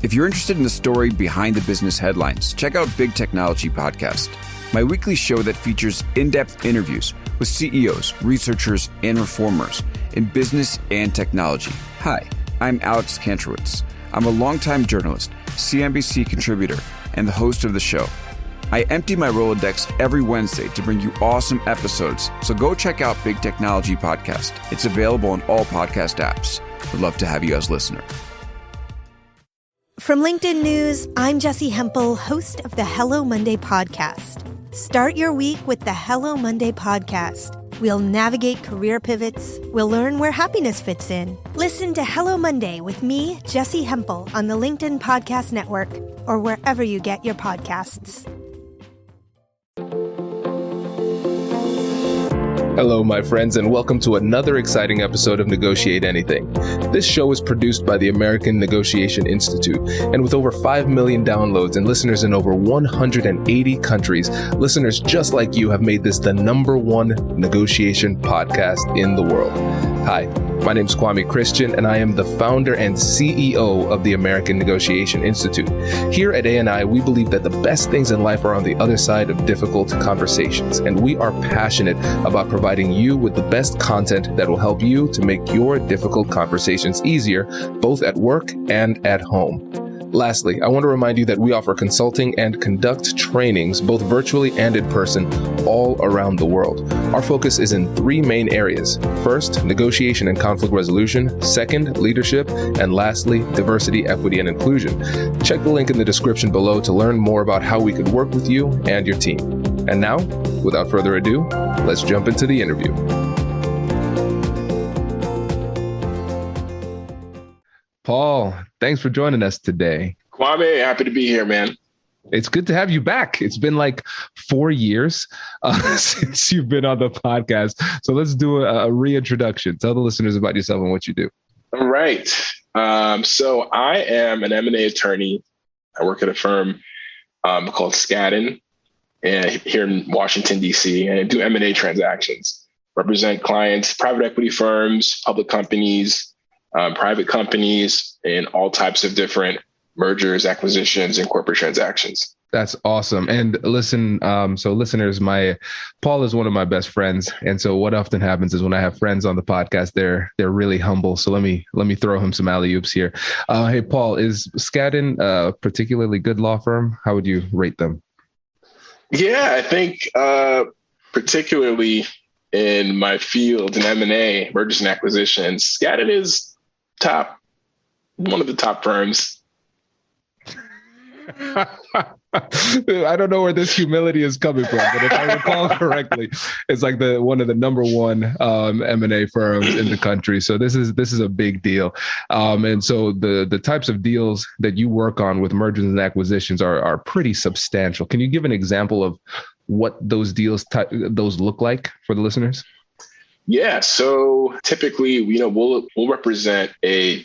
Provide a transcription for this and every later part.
If you're interested in the story behind the business headlines, check out Big Technology Podcast, my weekly show that features in-depth interviews with CEOs, researchers, and reformers in business and technology. Hi, I'm Alex Kantrowitz. I'm a longtime journalist, CNBC contributor, and the host of the show. I empty my Rolodex every Wednesday to bring you awesome episodes, so go check out Big Technology Podcast. It's available on all podcast apps. Would love to have you as a listener. From LinkedIn News, I'm Jessie Hempel, host of the Hello Monday podcast. Start your week with the Hello Monday podcast. We'll navigate career pivots. We'll learn where happiness fits in. Listen to Hello Monday with me, Jessie Hempel, on the LinkedIn Podcast Network or wherever you get your podcasts. Hello, my friends, and welcome to another exciting episode of Negotiate Anything. This show is produced by the American Negotiation Institute, and with over 5 million downloads and listeners in over 180 countries, listeners just like you have made this the #1 negotiation podcast in the world. Hi, my name is Kwame Christian, and I am the founder and CEO of the American Negotiation Institute. Here at ANI, we believe that the best things in life are on the other side of difficult conversations, and we are passionate about providing you with the best content that will help you to make your difficult conversations easier, both at work and at home. Lastly, I want to remind you that we offer consulting and conduct trainings, both virtually and in person, all around the world. Our focus is in 3 main areas. First, negotiation and conflict resolution. Second, leadership. And lastly, diversity, equity, and inclusion. Check the link in the description below to learn more about how we could work with you and your team. And now, without further ado, let's jump into the interview. Paul, thanks for joining us today. Kwame, happy to be here, man. It's good to have you back. It's been like 4 years since you've been on the podcast. So let's do a reintroduction. Tell the listeners about yourself and what you do. All right. So I am an M&A attorney. I work at a firm called Skadden here in Washington, D.C., and I do M&A transactions, represent clients, private equity firms, public companies, private companies, and all types of different mergers, acquisitions, and corporate transactions. That's awesome. And listen, so listeners, Paul is one of my best friends. And so what often happens is when I have friends on the podcast, they're really humble. So let me throw him some alley-oops here. Hey, Paul, is Skadden a particularly good law firm? How would you rate them? Yeah, I think particularly in my field in M&A, mergers and acquisitions, Skadden is one of the top firms. I don't know where this humility is coming from, but if I recall correctly, it's like one of the #1 M&A firms in the country. So this is a big deal. And so the types of deals that you work on with mergers and acquisitions are pretty substantial. Can you give an example of what those deals those look like for the listeners? Yeah. So typically, we'll represent a,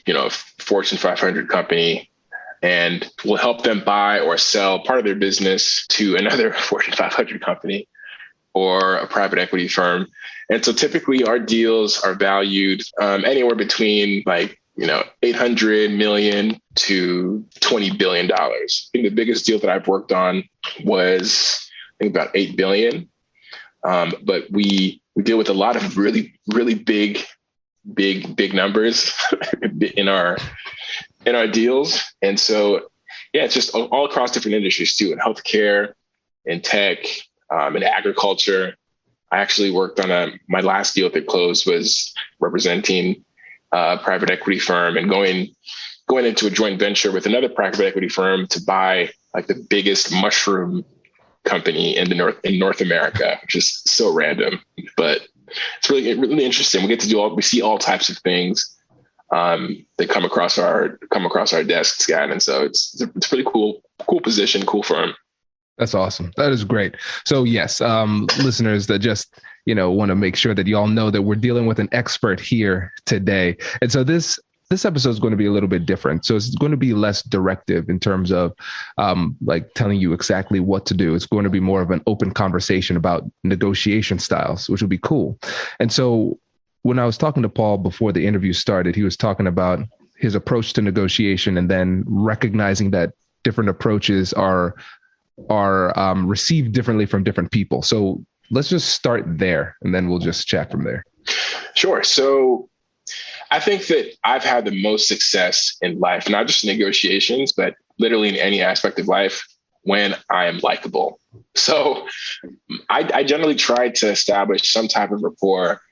Fortune 500 company, and we'll help them buy or sell part of their business to another Fortune 500 company or a private equity firm. And so typically our deals are valued anywhere between 800 million to $20 billion. I think the biggest deal that I've worked on was, about 8 billion. But we deal with a lot of really, really big numbers in our deals. And so, yeah, it's just all across different industries too, in healthcare, in tech, in agriculture. I actually worked on my last deal that closed was representing a private equity firm and going into a joint venture with another private equity firm to buy like the biggest mushroom company in North America, which is so random, but it's really interesting. We get to we see all types of things that come across our desks, Scott. And so it's a pretty cool position, cool firm. That's awesome. That is great. So yes, listeners that just, want to make sure that y'all know that we're dealing with an expert here today. And so this episode is going to be a little bit different. So it's going to be less directive in terms of telling you exactly what to do. It's going to be more of an open conversation about negotiation styles, which will be cool. And so when I was talking to Paul before the interview started, he was talking about his approach to negotiation, and then recognizing that different approaches are received differently from different people. So let's just start there, and then we'll just chat from there. Sure. So I think that I've had the most success in life, not just negotiations, but literally in any aspect of life, when I am likable. So I generally try to establish some type of rapport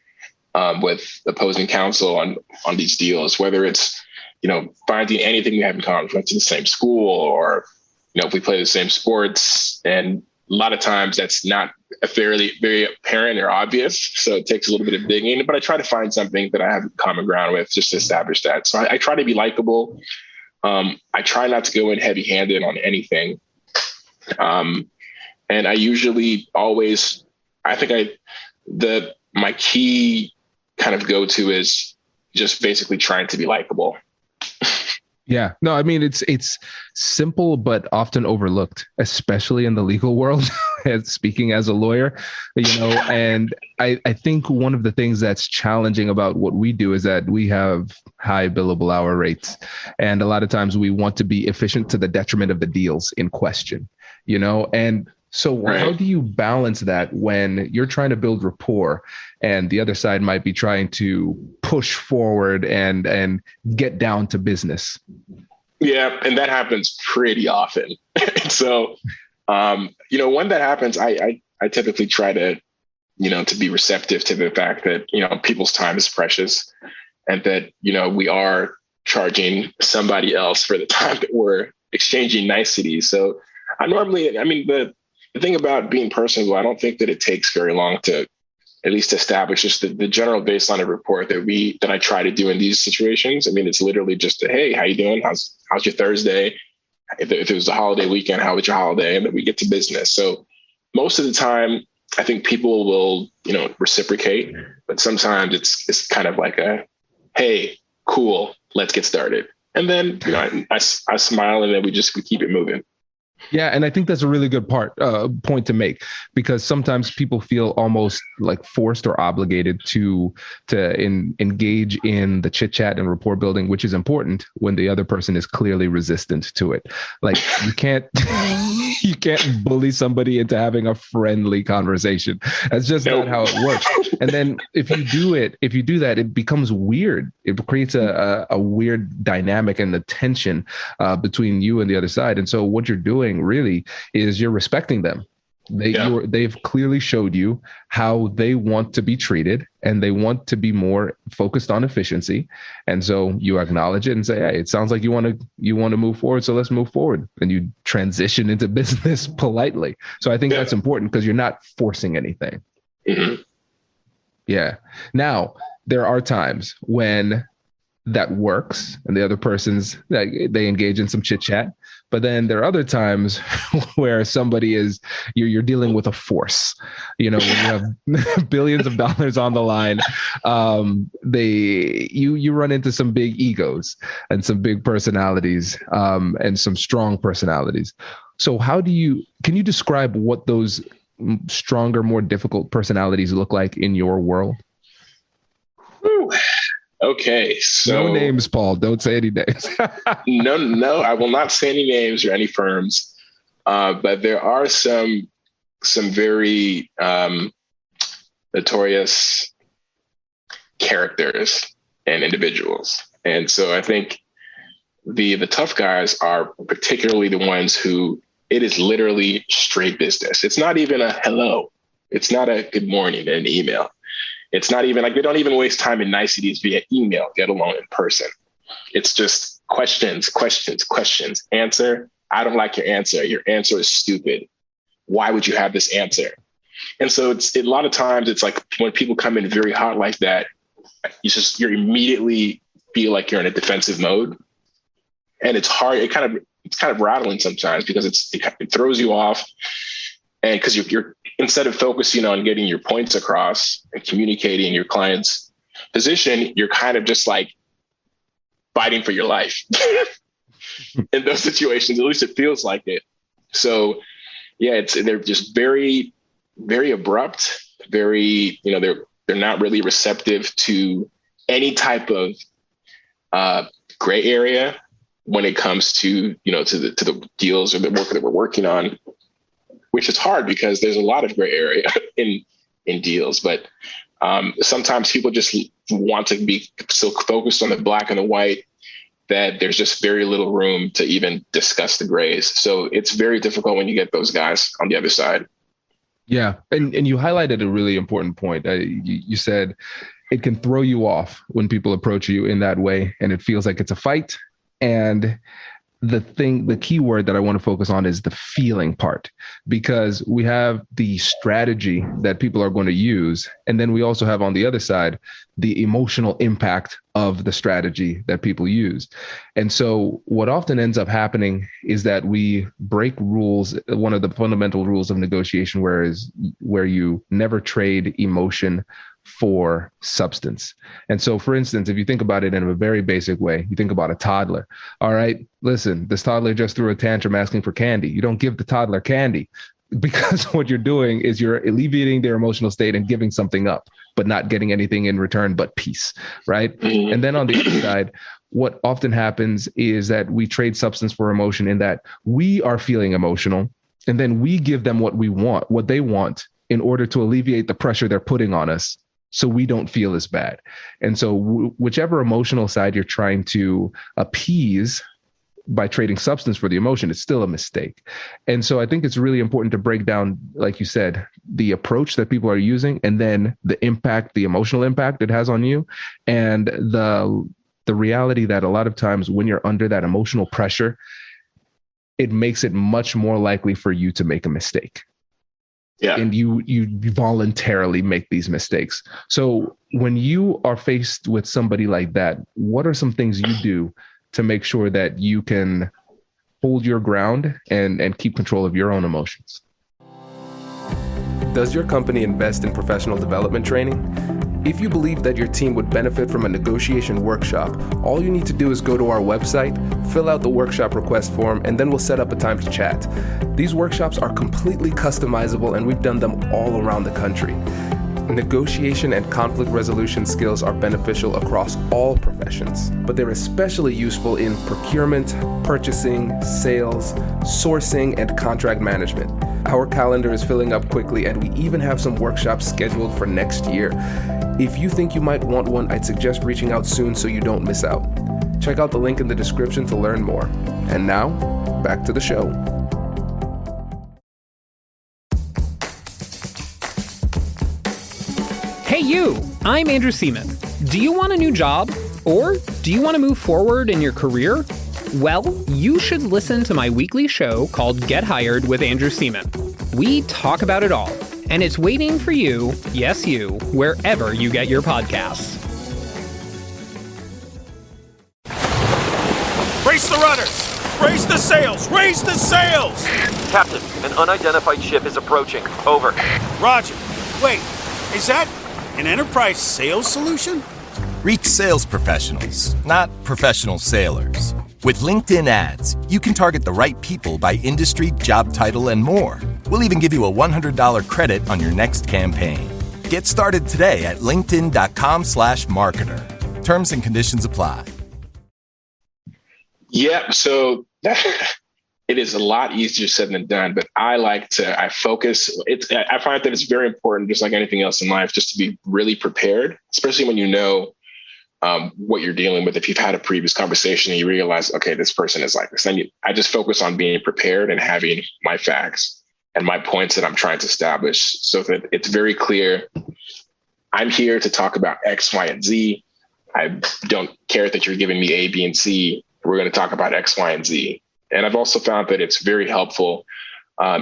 with opposing counsel on these deals, whether it's, finding anything we have in common, if we went to the same school, or, if we play the same sports. And a lot of times that's not very apparent or obvious. So it takes a little bit of digging, but I try to find something that I have common ground with just to establish that. So I try to be likable. I try not to go in heavy handed on anything. And I usually always, my key kind of go-to is just basically trying to be likable. Yeah, no, I mean, it's simple, but often overlooked, especially in the legal world, speaking as a lawyer, and I think one of the things that's challenging about what we do is that we have high billable hour rates. And a lot of times we want to be efficient to the detriment of the deals in question, and so Right. How do you balance that when you're trying to build rapport and the other side might be trying to push forward and get down to business? Yeah. And that happens pretty often. So, when that happens, I typically try to, to be receptive to the fact that, people's time is precious, and that, we are charging somebody else for the time that we're exchanging niceties. So the thing about being personable, I don't think that it takes very long to at least establish just the general baseline of rapport that I try to do in these situations. I mean, it's literally just hey, how you doing? How's your Thursday? If it was a holiday weekend, how was your holiday? And then we get to business. So most of the time, I think people will, reciprocate, but sometimes it's kind of like hey, cool, let's get started. And then, I smile, and then we keep it moving. Yeah. And I think that's a really good point to make, because sometimes people feel almost like forced or obligated to engage in the chit chat and rapport building, which is important when the other person is clearly resistant to it. Like you can't bully somebody into having a friendly conversation. That's just not how it works. And then if you do that, it becomes weird. It creates a weird dynamic and the tension between you and the other side. And so what you're doing really is you're respecting them. They've clearly showed you how they want to be treated, and they want to be more focused on efficiency. And so you acknowledge it and say, hey, it sounds like you want to move forward. So let's move forward. And you transition into business politely. So I think that's important, because you're not forcing anything. Mm-hmm. Yeah. Now, there are times when that works and the other person's they engage in some chit chat. But then there are other times where you're dealing with a force, when you have billions of dollars on the line, you run into some big egos and some big personalities, and some strong personalities. So can you describe what those stronger, more difficult personalities look like in your world? Whew. Okay, so no names, Paul. Don't say any names. No, I will not say any names or any firms. But there are some very notorious characters and individuals, and so I think the tough guys are particularly the ones who it is literally straight business. It's not even a hello. It's not a good morning in an email. It's not even like they don't even waste time in niceties via email, get alone in person. It's just questions. Answer. I don't like your answer. Your answer is stupid. Why would you have this answer? And so a lot of times it's like when people come in very hot like that, you immediately feel like you're in a defensive mode, and it's hard. It's kind of rattling sometimes, because it throws you off. And because you're instead of focusing on getting your points across and communicating your client's position, you're kind of just like fighting for your life in those situations. At least it feels like it. So yeah, they're just very, very abrupt, very, they're not really receptive to any type of gray area when it comes to, to the deals or the work that we're working on, which is hard because there's a lot of gray area in deals. But sometimes people just want to be so focused on the black and the white that there's just very little room to even discuss the grays. So it's very difficult when you get those guys on the other side. Yeah. And you highlighted a really important point. You said it can throw you off when people approach you in that way and it feels like it's a fight. And the key word that I want to focus on is the feeling part, because we have the strategy that people are going to use. And then we also have on the other side, the emotional impact of the strategy that people use. And so what often ends up happening is that we break rules. One of the fundamental rules of negotiation, where you never trade emotion for substance. And so, for instance, if you think about it in a very basic way, you think about a toddler. All right, listen, this toddler just threw a tantrum asking for candy. You don't give the toddler candy, because what you're doing is you're alleviating their emotional state and giving something up, but not getting anything in return but peace, right? And then on the other side, what often happens is that we trade substance for emotion, in that we are feeling emotional and then we give them what they want, in order to alleviate the pressure they're putting on us, so we don't feel as bad. And so whichever emotional side you're trying to appease by trading substance for the emotion, it's still a mistake. And so I think it's really important to break down, like you said, the approach that people are using, and then the impact, the emotional impact it has on you, and the reality that a lot of times when you're under that emotional pressure, it makes it much more likely for you to make a mistake. Yeah. And you voluntarily make these mistakes. So when you are faced with somebody like that, what are some things you do to make sure that you can hold your ground and keep control of your own emotions? Does your company invest in professional development training? If you believe that your team would benefit from a negotiation workshop, all you need to do is go to our website, fill out the workshop request form, and then we'll set up a time to chat. These workshops are completely customizable, and we've done them all around the country. Negotiation and conflict resolution skills are beneficial across all professions, but they're especially useful in procurement, purchasing, sales, sourcing, and contract management. Our calendar is filling up quickly, and we even have some workshops scheduled for next year. If you think you might want one, I'd suggest reaching out soon so you don't miss out. Check out the link in the description to learn more. And now, back to the show. Hey you, I'm Andrew Seaman. Do you want a new job? Or do you want to move forward in your career? Well, you should listen to my weekly show called Get Hired with Andrew Seaman. We talk about it all, and it's waiting for you, yes you, wherever you get your podcasts. Raise the rudders! Raise the sails! Raise the sails! Captain, an unidentified ship is approaching. Over. Roger. Wait, is that an enterprise sales solution? Reach sales professionals, not professional sailors. With LinkedIn ads, you can target the right people by industry, job title, and more. We'll even give you a $100 credit on your next campaign. Get started today at linkedin.com/marketer. Terms and conditions apply. Yeah, so it is a lot easier said than done, but I focus. I find that it's very important, just like anything else in life, just to be really prepared, especially when you know what you're dealing with. If you've had a previous conversation and you realize, okay, this person is like this, then I just focus on being prepared and having my facts and my points that I'm trying to establish so that it's very clear. I'm here to talk about X, Y, and Z. I don't care that you're giving me A, B, and C. We're going to talk about X, Y, and Z. And I've also found that it's very helpful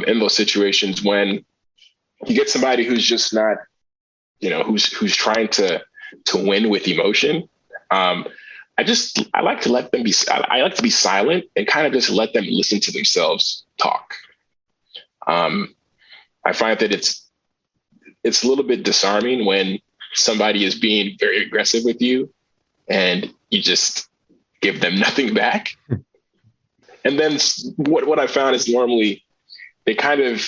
in those situations when you get somebody who's just not, who's trying to win with emotion. I like to let them be. I like to be silent and kind of just let them listen to themselves talk. I find that it's a little bit disarming when somebody is being very aggressive with you and you just give them nothing back. And then what I found is normally they kind of,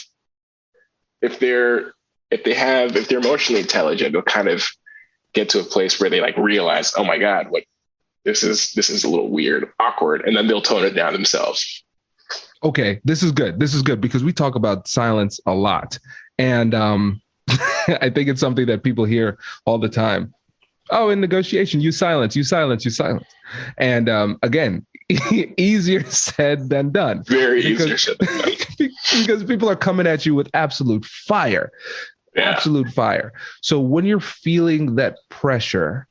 if they're emotionally intelligent, they'll kind of get to a place where they like realize, oh my God, this is a little weird, awkward, and then they'll tone it down themselves. Okay, this is good. This is good because we talk about silence a lot. And I think it's something that people hear all the time. Oh, in negotiation, you silence. And again, easier said than done. Very easier said than done. Because people are coming at you with absolute fire. Yeah. Absolute fire. So when you're feeling that pressure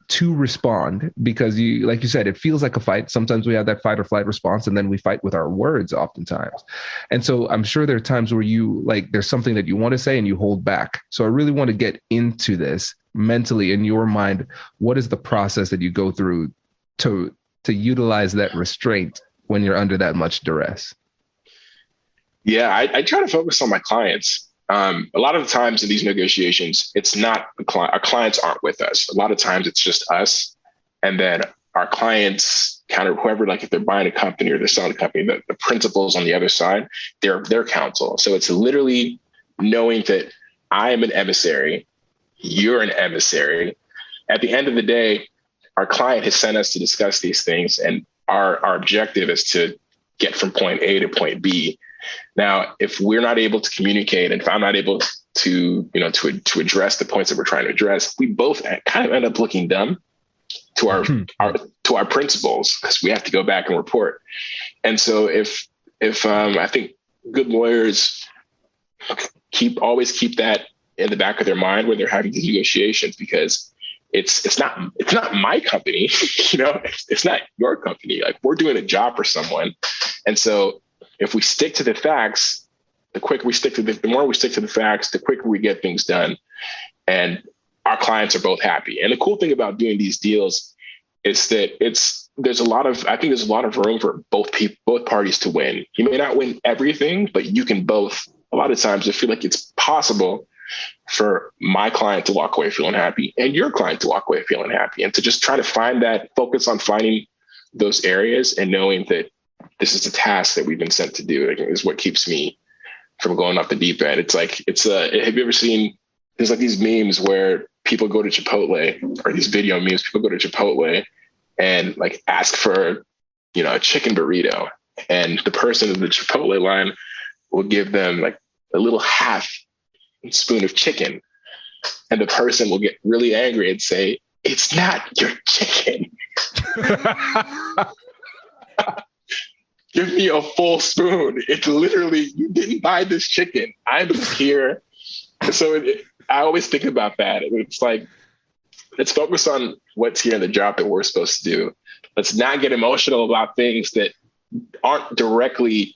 to respond, because you, like you said, it feels like a fight. Sometimes we have that fight or flight response, and then we fight with our words oftentimes. And so I'm sure there are times where there's something that you want to say and you hold back. So I really want to get into this mentally in your mind. What is the process that you go through to utilize that restraint when you're under that much duress? Yeah, I try to focus on my clients. A lot of the times in these negotiations, it's not our clients aren't with us. A lot of times it's just us. And then our clients, kind of whoever, like if they're buying a company or they're selling a company, the principals on the other side, they're their counsel. So it's literally knowing that I am an emissary, you're an emissary. At the end of the day, our client has sent us to discuss these things. And our objective is to get from point A to point B. Now, if we're not able to communicate, and if I'm not able to address the points that we're trying to address, we both kind of end up looking dumb to our principals, because we have to go back and report. And so if I think good lawyers always keep that in the back of their mind when they're having these negotiations, because it's not my company, it's not your company. Like, we're doing a job for someone. And so if we stick to the facts, the more we stick to the facts, the quicker we get things done, and our clients are both happy. And the cool thing about doing these deals is that there's a lot of room for both parties to win. You may not win everything, but you can both. A lot of times I feel like it's possible for my client to walk away feeling happy and your client to walk away feeling happy, and to just try to focus on finding those areas and knowing that this is a task that we've been sent to do, is what keeps me from going off the deep end. Have you ever seen, there's like these memes where people go to Chipotle, or these video memes, people go to Chipotle and like ask for, a chicken burrito, and the person in the Chipotle line will give them like a little half spoon of chicken. And the person will get really angry and say, "It's not your chicken." Give me a full spoon. It's literally, you didn't buy this chicken. I'm here. So I always think about that. It's like, let's focus on what's here in the job that we're supposed to do. Let's not get emotional about things that aren't directly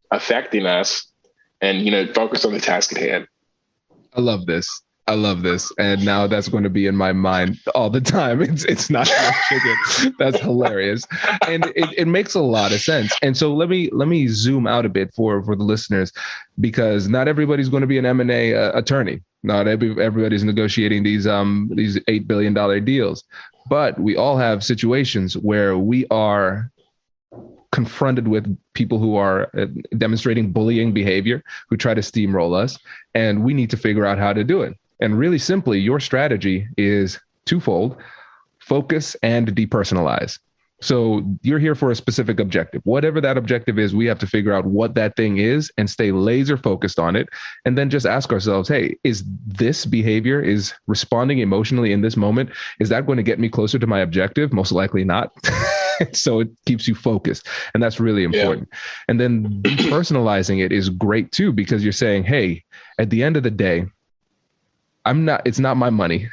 affecting us, and, focus on the task at hand. I love this. And now that's going to be in my mind all the time. It's not chicken. That's hilarious. And it makes a lot of sense. And so let me zoom out a bit for the listeners, because not everybody's going to be an M&A attorney. Not everybody's negotiating these $8 billion deals, but we all have situations where we are confronted with people who are demonstrating bullying behavior, who try to steamroll us, and we need to figure out how to do it. And really simply, your strategy is twofold: focus and depersonalize. So you're here for a specific objective. Whatever that objective is, we have to figure out what that thing is and stay laser focused on it. And then just ask ourselves, hey, is this behavior, is responding emotionally in this moment, is that going to get me closer to my objective? Most likely not. So it keeps you focused. And that's really important. Yeah. And then depersonalizing it is great too, because you're saying, hey, at the end of the day, it's not my money.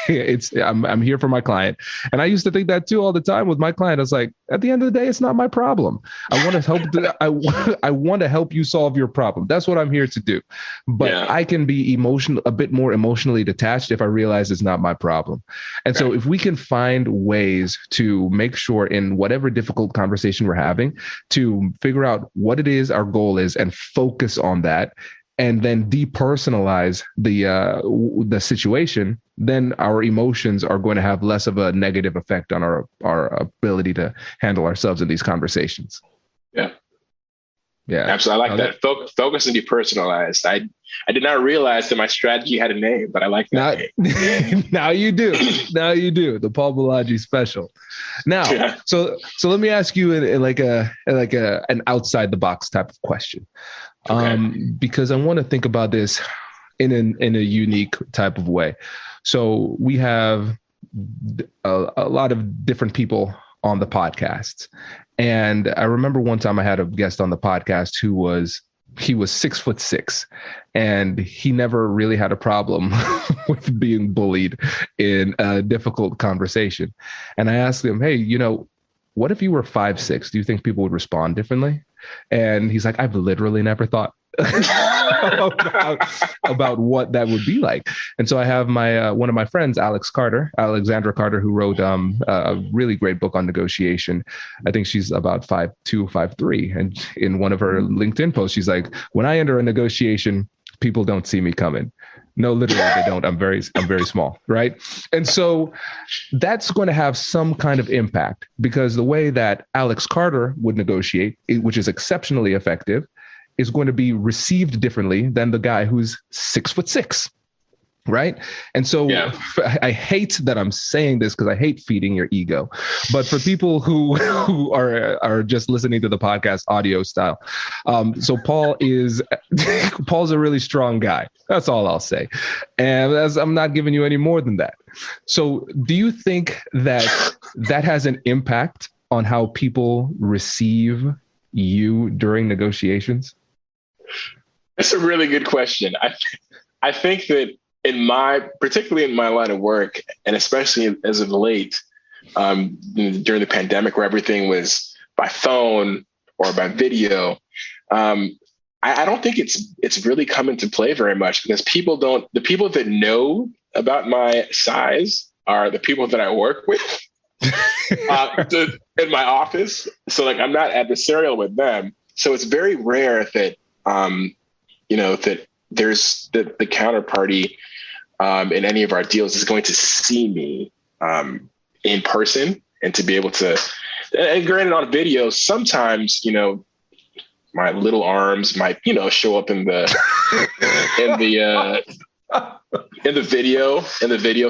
I'm here for my client. And I used to think that too all the time with my client. I was like, at the end of the day, it's not my problem. I want to help. I want to help you solve your problem. That's what I'm here to do. But I can be a bit more emotionally detached if I realize it's not my problem. And so if we can find ways to make sure in whatever difficult conversation we're having to figure out what it is our goal is and focus on that, and then depersonalize the situation, then our emotions are going to have less of a negative effect on our ability to handle ourselves in these conversations. Yeah. Yeah, absolutely. I like that. Focus and depersonalized. I did not realize that my strategy had a name, but I like that name. Now you do. Now you do. The Paul Bolaji special. Now, Yeah. so let me ask you in like an outside the box type of question, Okay. because I want to think about this in a unique type of way. So we have a lot of different people on the podcast, and I remember one time I had a guest on the podcast who was 6'6", and he never really had a problem with being bullied in a difficult conversation. And I asked him, hey, what if you were 5'6"? Do you think people would respond differently? And he's like, I've literally never thought about what that would be like. And so I have my one of my friends, Alexandra Carter, who wrote a really great book on negotiation. I think she's about 5'2", 5'3". And in one of her LinkedIn posts, she's like, when I enter a negotiation, people don't see me coming. No, literally they don't. I'm very small, right? And so that's going to have some kind of impact, because the way that Alex Carter would negotiate, which is exceptionally effective, is going to be received differently than the guy who's 6'6", right? And so I hate that I'm saying this because I hate feeding your ego. But for people who are just listening to the podcast audio style, so Paul's a really strong guy. That's all I'll say. And I'm not giving you any more than that. So do you think that has an impact on how people receive you during negotiations? That's a really good question. I think that particularly in my line of work, and especially as of late, during the pandemic where everything was by phone or by video, I don't think it's really come into play very much, because the people that know about my size are the people that I work with in my office. So like, I'm not adversarial with them. So it's very rare that, that there's the counterparty in any of our deals is going to see me in person, and to be able to, and granted on video, sometimes, my little arms might, show up in the video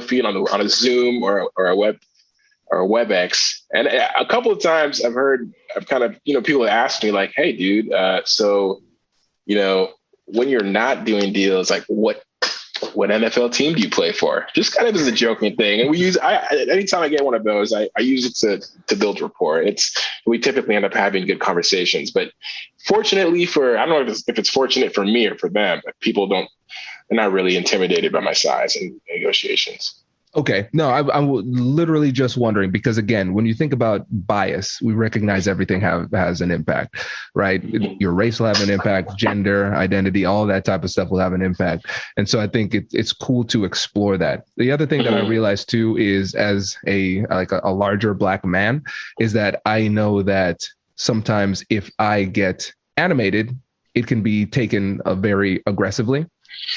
feed on a Zoom or a WebEx. And a couple of times I've kind of, people ask me like, hey dude, so, when you're not doing deals, like what NFL team do you play for? Just kind of as a joking thing. And anytime I get one of those, I use it to build rapport. We typically end up having good conversations, but fortunately I don't know if it's fortunate for me or for them, but they're not really intimidated by my size in negotiations. Okay. No, I'm literally just wondering, because again, when you think about bias, we recognize everything has an impact, right? Your race will have an impact, gender, identity, all that type of stuff will have an impact. And so I think it's cool to explore that. The other thing that I realized too is, as a larger Black man, is that I know that sometimes if I get animated, it can be taken very aggressively.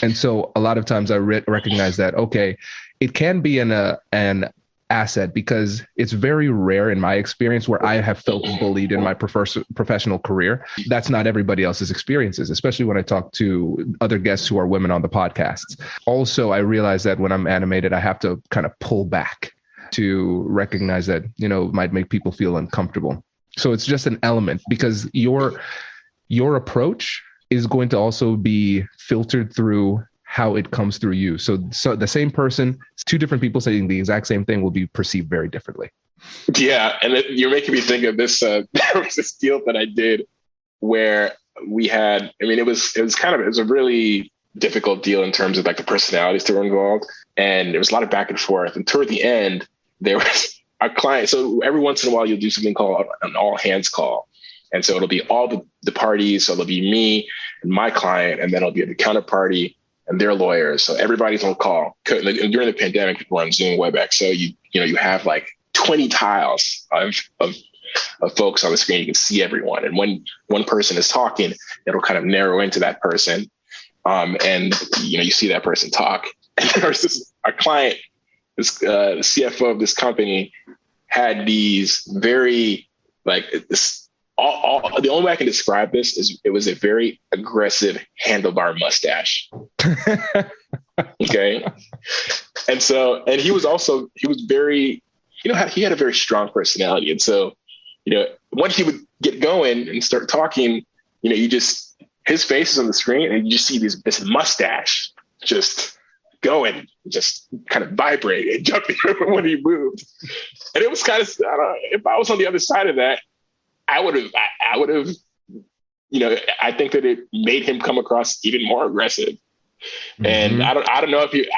And so a lot of times I recognize that, okay, it can be an asset, because it's very rare in my experience where I have felt bullied in my professional career. That's not everybody else's experiences, especially when I talk to other guests who are women on the podcasts. Also, I realize that when I'm animated, I have to kind of pull back to recognize that, it might make people feel uncomfortable. So it's just an element, because your approach is going to also be filtered through how it comes through you. So the same person, two different people saying the exact same thing will be perceived very differently. Yeah. And you're making me think of this, there was this deal that I did where we had, it was a really difficult deal in terms of like the personalities that were involved. And there was a lot of back and forth. And toward the end, there was a client. So every once in a while, you'll do something called an all hands call. And so it'll be all the parties. So it'll be me and my client, and then it'll be the counterparty and their lawyers. So everybody's on call. During the pandemic, people were on Zoom, WebEx. So you have like 20 tiles of folks on the screen. You can see everyone. And when one person is talking, it'll kind of narrow into that person. And you see that person talk. And there was our client, the CFO of this company, had these very this the only way I can describe this is it was a very aggressive handlebar mustache. Okay. And he was very, he had a very strong personality. And so, once he would get going and start talking, his face is on the screen and you just see this mustache just going, just kind of vibrating and jumping when he moved. And it was kind of, I don't know, if I was on the other side of that, I would have, I think that it made him come across even more aggressive. Mm-hmm. And I don't know if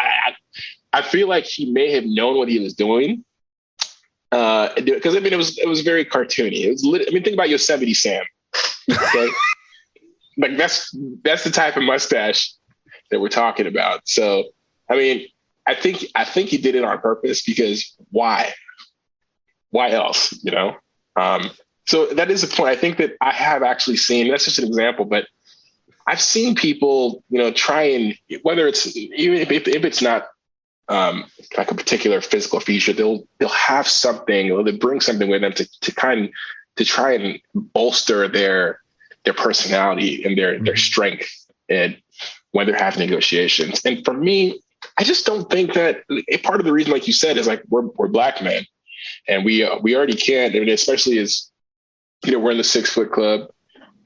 I feel like he may have known what he was doing. Because it was very cartoony. Think about Yosemite Sam. Okay? Like that's the type of mustache that we're talking about. So, I think he did it on purpose because why? Why else? So that is a point. I think that I have actually seen, that's just an example, but I've seen people, try and, whether it's, even if it's not like a particular physical feature, they'll have something, or they bring something with them to try and bolster their personality and their strength, and when they're having negotiations. And for me, I just don't think that part of the reason, like you said, is like we're Black men, and we already can't, especially as we're in the 6 foot club.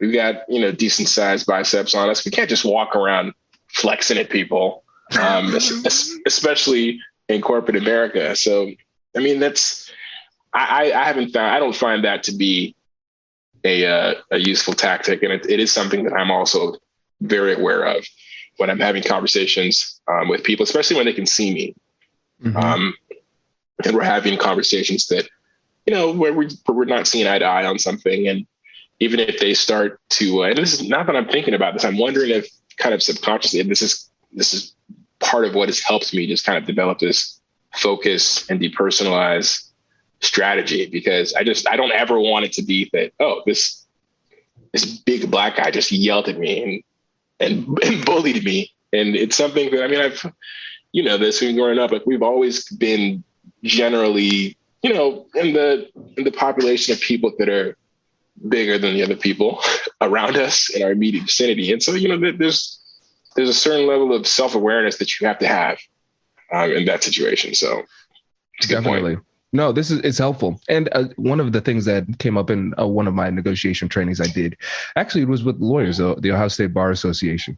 We've got decent sized biceps on us. We can't just walk around flexing at people, especially in corporate America. So I don't find that to be a useful tactic, and it is something that I'm also very aware of when I'm having conversations with people, especially when they can see me. Mm-hmm. And we're having conversations that, where we're not seeing eye to eye on something. And even if they start to, and this is not that I'm thinking about this, I'm wondering if kind of subconsciously, this is part of what has helped me just kind of develop this focus and depersonalize strategy, because I don't ever want it to be that, oh, this big Black guy just yelled at me and bullied me. And it's something that, I've, this when growing up, like we've always been generally, in the population of people that are bigger than the other people around us in our immediate vicinity. And so, there's a certain level of self-awareness that you have to have in that situation. So it's a good Definitely. point. No, it's helpful. And one of the things that came up in one of my negotiation trainings I did, actually, it was with lawyers, the Ohio State Bar Association.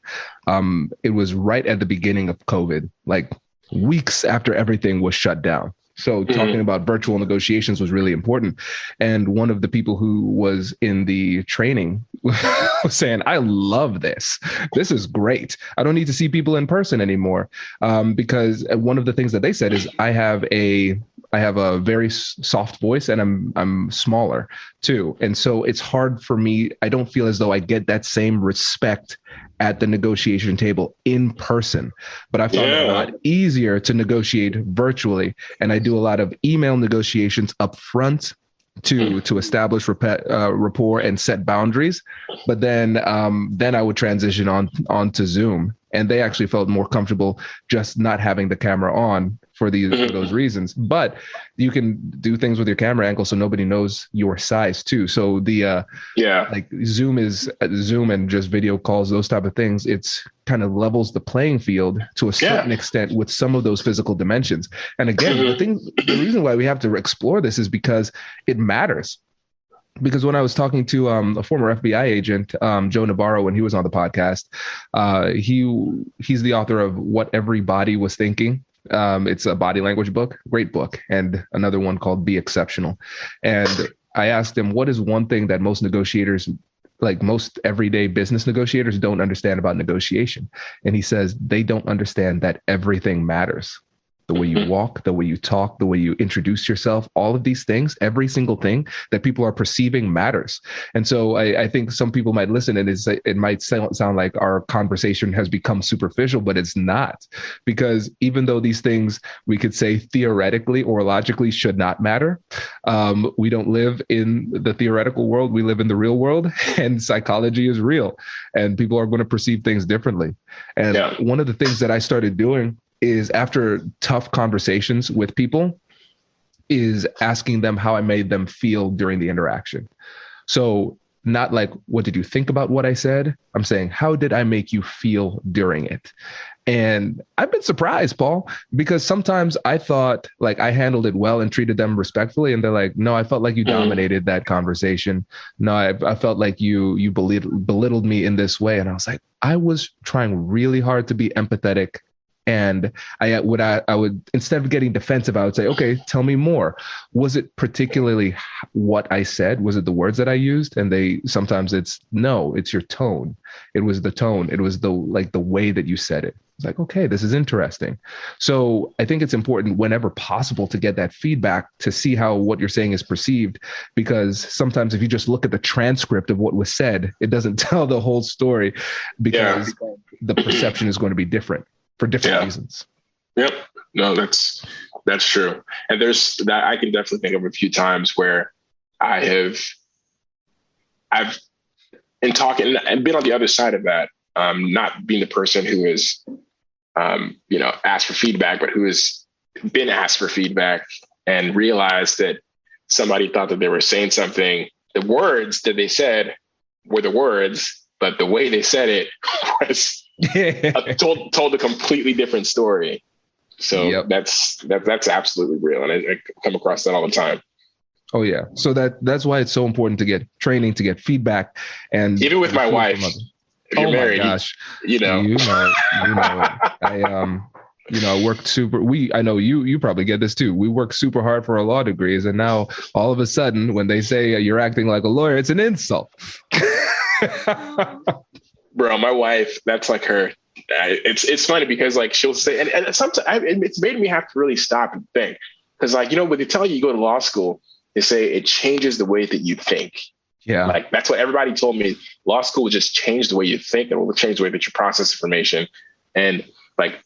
It was right at the beginning of COVID, like weeks after everything was shut down. So talking about virtual negotiations was really important. And one of the people who was in the training was saying, I love this. This is great. I don't need to see people in person anymore. Because one of the things that they said is I have a very soft voice, and I'm smaller too. And so it's hard for me. I don't feel as though I get that same respect at the negotiation table in person, but I found it a lot easier to negotiate virtually. And I do a lot of email negotiations up front to establish rapport and set boundaries. But then I would transition on to Zoom, and they actually felt more comfortable just not having the camera on for those reasons. But you can do things with your camera angle so nobody knows your size too. So like Zoom and just video calls, those type of things, it's kind of levels the playing field to a certain extent with some of those physical dimensions. And again, the reason why we have to explore this is because it matters. Because when I was talking to a former FBI agent, Joe Navarro, when he was on the podcast, he's the author of What Every Body Was Thinking. It's a body language book, great book, and another one called Be Exceptional. And I asked him, what is one thing that most negotiators, like most everyday business negotiators, don't understand about negotiation? And he says they don't understand that everything matters. The way you walk, the way you talk, the way you introduce yourself, all of these things, every single thing that people are perceiving matters. And so I think some people might listen and it might sound like our conversation has become superficial, but it's not. Because even though these things we could say theoretically or logically should not matter, we don't live in the theoretical world. We live in the real world, and psychology is real, and people are going to perceive things differently. And one of the things that I started doing is, after tough conversations with people, is asking them how I made them feel during the interaction. So not like, what did you think about what I said? I'm saying, how did I make you feel during it? And I've been surprised, Paul, because sometimes I thought like I handled it well and treated them respectfully. And they're like, no, I felt like you dominated that conversation. No, I felt like you belittled me in this way. And I was like, I was trying really hard to be empathetic. And I would, instead of getting defensive, I would say, okay, tell me more. Was it particularly what I said? Was it the words that I used? And sometimes it's your tone. It was the tone. It was the way that you said it. It's like, okay, this is interesting. So I think it's important whenever possible to get that feedback to see how what you're saying is perceived, because sometimes if you just look at the transcript of what was said, it doesn't tell the whole story because the perception is going to be different for different reasons. Yep. No, that's true. And there's that I can definitely think of a few times where I've in talking and been on the other side of that, not being the person who is, asked for feedback, but who has been asked for feedback and realized that somebody thought that they were saying something. The words that they said were the words, but the way they said it was told a completely different story. So that's absolutely real. And I come across that all the time. Oh yeah. So that's why it's so important to get training, to get feedback. And even with my wife, if you're married, my gosh, I worked I know you probably get this too. We work super hard for our law degrees. And now all of a sudden when they say you're acting like a lawyer, it's an insult. Bro, my wife, that's like her. It's funny because like she'll say, and sometimes it's made me have to really stop and think. Because like, when they tell you go to law school, they say it changes the way that you think. Yeah. Like that's what everybody told me. Law school will just change the way you think and will change the way that you process information. And like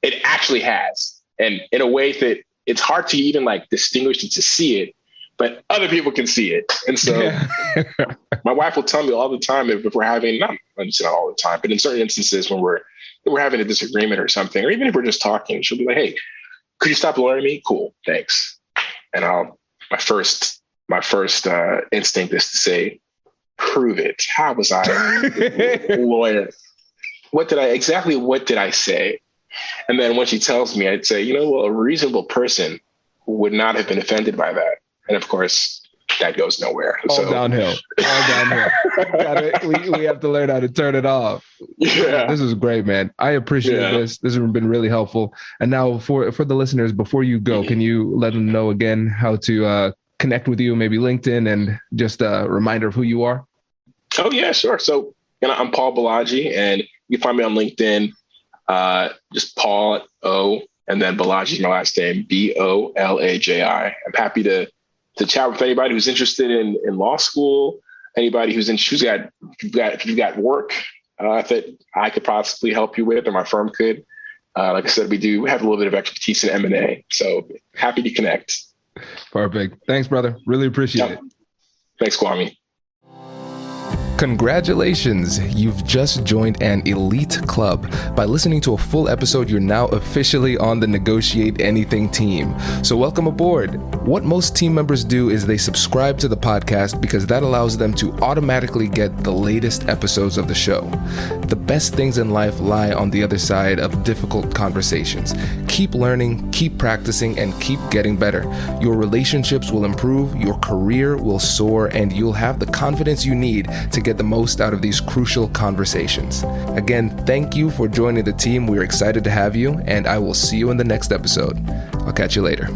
it actually has. And in a way that it's hard to even like distinguish it to see it, but other people can see it. And so my wife will tell me all the time if we're having, not all the time, but in certain instances when we're having a disagreement or something, or even if we're just talking, she'll be like, hey, could you stop lawyering me? Cool, thanks. And my first instinct is to say, prove it. How was I a lawyer? What did I say? And then when she tells me, I'd say, a reasonable person would not have been offended by that. And of course, that goes nowhere. All downhill. We have to learn how to turn it off. Yeah. This is great, man. I appreciate this. This has been really helpful. And now for the listeners, before you go, can you let them know again how to connect with you, maybe LinkedIn, and just a reminder of who you are? Oh, yeah, sure. So I'm Paul Bolaji, and you can find me on LinkedIn, just Paul O, and then Bolaji, my last name, Bolaji. I'm happy to chat with anybody who's interested in law school, anybody if you've got work that I could possibly help you with, or my firm could. Like I said, we have a little bit of expertise in M&A, so happy to connect. Perfect. Thanks, brother. Really appreciate it. Thanks, Kwame. Congratulations, you've just joined an elite club. By listening to a full episode, you're now officially on the Negotiate Anything team. So welcome aboard. What most team members do is they subscribe to the podcast because that allows them to automatically get the latest episodes of the show. The best things in life lie on the other side of difficult conversations. Keep learning, keep practicing, and keep getting better. Your relationships will improve, your career will soar, and you'll have the confidence you need to get the most out of these crucial conversations. Again, thank you for joining the team. We're excited to have you, and I will see you in the next episode. I'll catch you later.